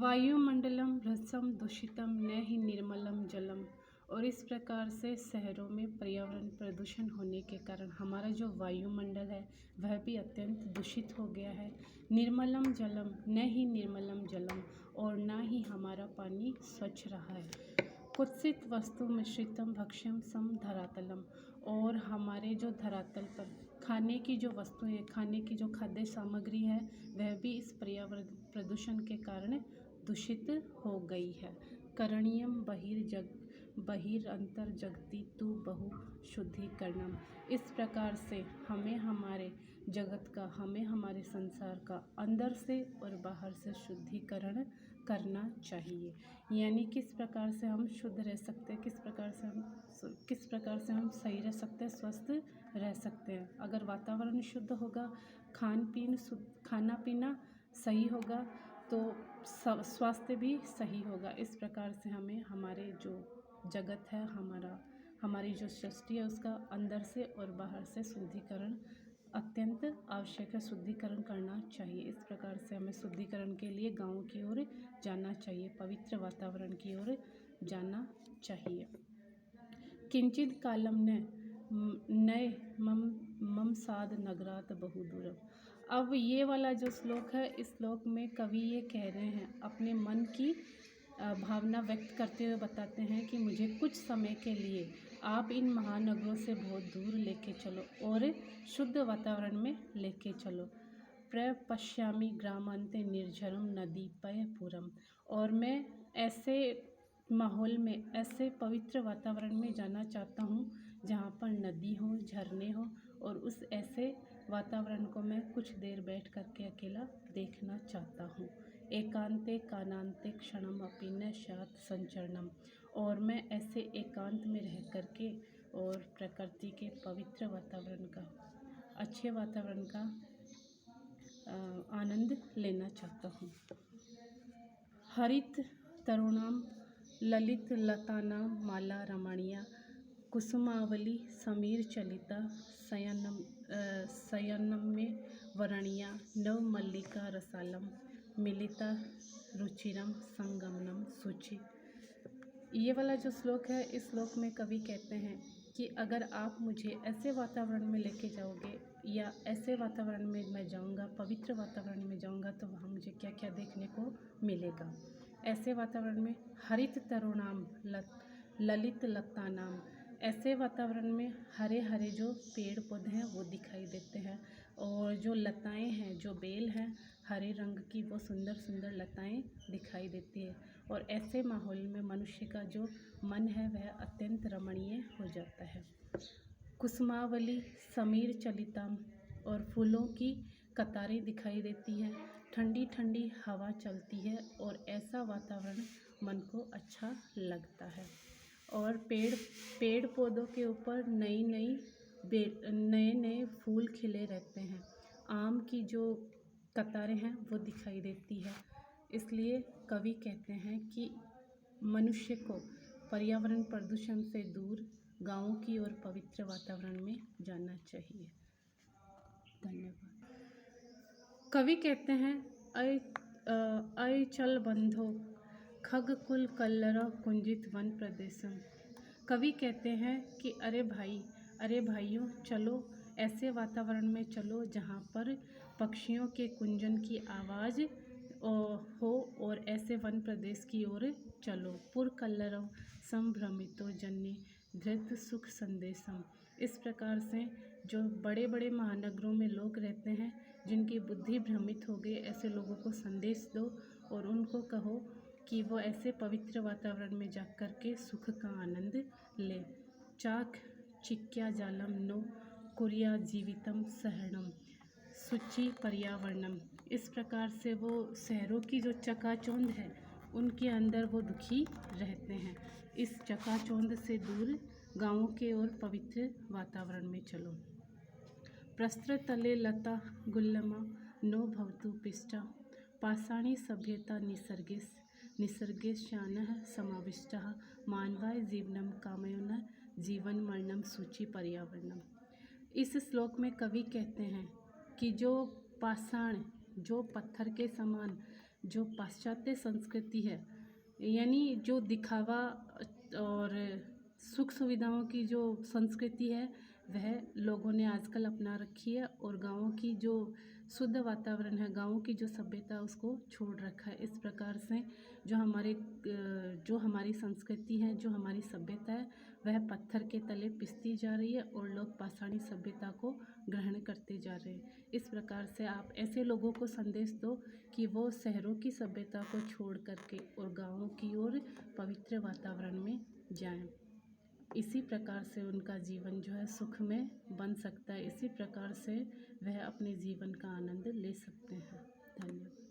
वायुमंडलम भ्रष्टम दूषितम न ही निर्मलम जलम। और इस प्रकार से शहरों में पर्यावरण प्रदूषण होने के कारण हमारा जो वायुमंडल है वह भी अत्यंत दूषित हो गया है। निर्मलम जलम न ही निर्मलम जलम, और ना ही हमारा पानी स्वच्छ रहा है। कुत्सित वस्तु मिश्रितम भक्ष्यम सम धरातलम। और हमारे जो धरातल पर खाने की जो वस्तुएं, खाने की जो खाद्य सामग्री है वह भी इस पर्यावरण प्रदूषण के कारण दूषित हो गई है। करणीयम बहिरंतर जगति तु बहु शुद्धिकरणम। इस प्रकार से हमें हमारे जगत का, हमें हमारे संसार का अंदर से और बाहर से शुद्धिकरण करना चाहिए। यानी किस प्रकार से हम शुद्ध रह सकते हैं, किस प्रकार से हम सही रह सकते हैं, स्वस्थ रह सकते हैं। अगर वातावरण शुद्ध होगा, खाना पीना सही होगा तो स्वास्थ्य भी सही होगा। इस प्रकार से हमें हमारे जो जगत है, हमारी जो सृष्टि है, उसका अंदर से और बाहर से शुद्धिकरण अत्यंत आवश्यक है। शुद्धिकरण करना चाहिए। इस प्रकार से हमें शुद्धिकरण के लिए गाँव की ओर जाना चाहिए, पवित्र वातावरण की ओर जाना चाहिए। किंचित कालम नए मम साध नगरात बहुदूरम। अब ये वाला जो श्लोक है, इस श्लोक में कवि ये कह रहे हैं, अपने मन की भावना व्यक्त करते हुए बताते हैं कि मुझे कुछ समय के लिए आप इन महानगरों से बहुत दूर लेके चलो और शुद्ध वातावरण में लेके चलो। प्रपश्यामि ग्रामांते निर्झरम नदी पयपुरम। और मैं ऐसे माहौल में, ऐसे पवित्र वातावरण में जाना चाहता हूँ जहाँ पर नदी हो, झरने हो, और उस ऐसे वातावरण को मैं कुछ देर बैठ करके अकेला देखना चाहता हूँ। एकांते कानांते क्षणम अपि न स्यात् संचरणम। और मैं ऐसे एकांत में रह करके और प्रकृति के पवित्र वातावरण का, अच्छे वातावरण का आनंद लेना चाहता हूँ। हरित तरुणाम ललित लतानां माला रमणीया कुसुमावली समीर चलिता शयनम में वरणीया नव मल्लिका रसालम मिलिता रुचिरम संगमनम शुचि। ये वाला जो श्लोक है, इस श्लोक में कवि कहते हैं कि अगर आप मुझे ऐसे वातावरण में लेके जाओगे या ऐसे वातावरण में मैं जाऊंगा, पवित्र वातावरण में जाऊंगा, तो वहाँ मुझे क्या क्या देखने को मिलेगा। ऐसे वातावरण में हरित तरुणाम ललित लतानाम, ऐसे वातावरण में हरे हरे जो पेड़ पौधे हैं वो दिखाई देते हैं, और जो लताएं हैं, जो बेल हैं हरे रंग की, वो सुंदर सुंदर लताएं दिखाई देती है। और ऐसे माहौल में मनुष्य का जो मन है वह अत्यंत रमणीय हो जाता है। कुसुमावली समीर चलितम, और फूलों की कतारें दिखाई देती हैं, ठंडी ठंडी हवा चलती है, और ऐसा वातावरण मन को अच्छा लगता है। और पेड़ पौधों के ऊपर नए नए फूल खिले रहते हैं। आम की जो कतारें हैं वो दिखाई देती है। इसलिए कवि कहते हैं कि मनुष्य को पर्यावरण प्रदूषण से दूर गाँव की और पवित्र वातावरण में जाना चाहिए। धन्यवाद। कवि कहते हैं, अय चल बंधो खगकुल कल्लर कुंजित वन प्रदेशम। कवि कहते हैं कि अरे भाइयों, चलो ऐसे वातावरण में चलो जहाँ पर पक्षियों के कुंजन की आवाज़ हो, और ऐसे वन प्रदेश की ओर चलो। पुर कल्लरव संभ्रमितो जन्य धृत सुख संदेशम। इस प्रकार से जो बड़े बड़े महानगरों में लोग रहते हैं, जिनकी बुद्धि भ्रमित हो गई, ऐसे लोगों को संदेश दो और उनको कहो कि वो ऐसे पवित्र वातावरण में जा कर के सुख का आनंद ले। चाक चिक्या जालम नो कुरिया जीवितम सहरणम शुचि पर्यावरणम। इस प्रकार से वो शहरों की जो चकाचौंध है उनके अंदर वो दुखी रहते हैं। इस चकाचौंध से दूर गाँवों के और पवित्र वातावरण में चलो। प्रस्त्र तले लता गुल्लमा नो भवतु पिष्टा पाषाणी सभ्यता निसर्गेशानः समाविष्टः मानवाय जीवनम कामयोन जीवन मरणम सूचि पर्यावरणम। इस श्लोक में कवि कहते हैं कि जो पाषाण, जो पत्थर के समान जो पाश्चात्य संस्कृति है, यानी जो दिखावा और सुख सुविधाओं की जो संस्कृति है, वह लोगों ने आजकल अपना रखी है और गाँवों की जो शुद्ध वातावरण है, गाँवों की जो सभ्यता है उसको छोड़ रखा है। इस प्रकार से जो हमारी संस्कृति है, जो हमारी सभ्यता है, वह पत्थर के तले पिसती जा रही है और लोग पाषाणी सभ्यता को ग्रहण करते जा रहे हैं। इस प्रकार से आप ऐसे लोगों को संदेश दो कि वो शहरों की सभ्यता को छोड़ करके और गाँवों की ओर पवित्र वातावरण में जाएं। इसी प्रकार से उनका जीवन जो है सुख में बन सकता है। इसी प्रकार से वह अपने जीवन का आनंद ले सकते हैं। धन्यवाद।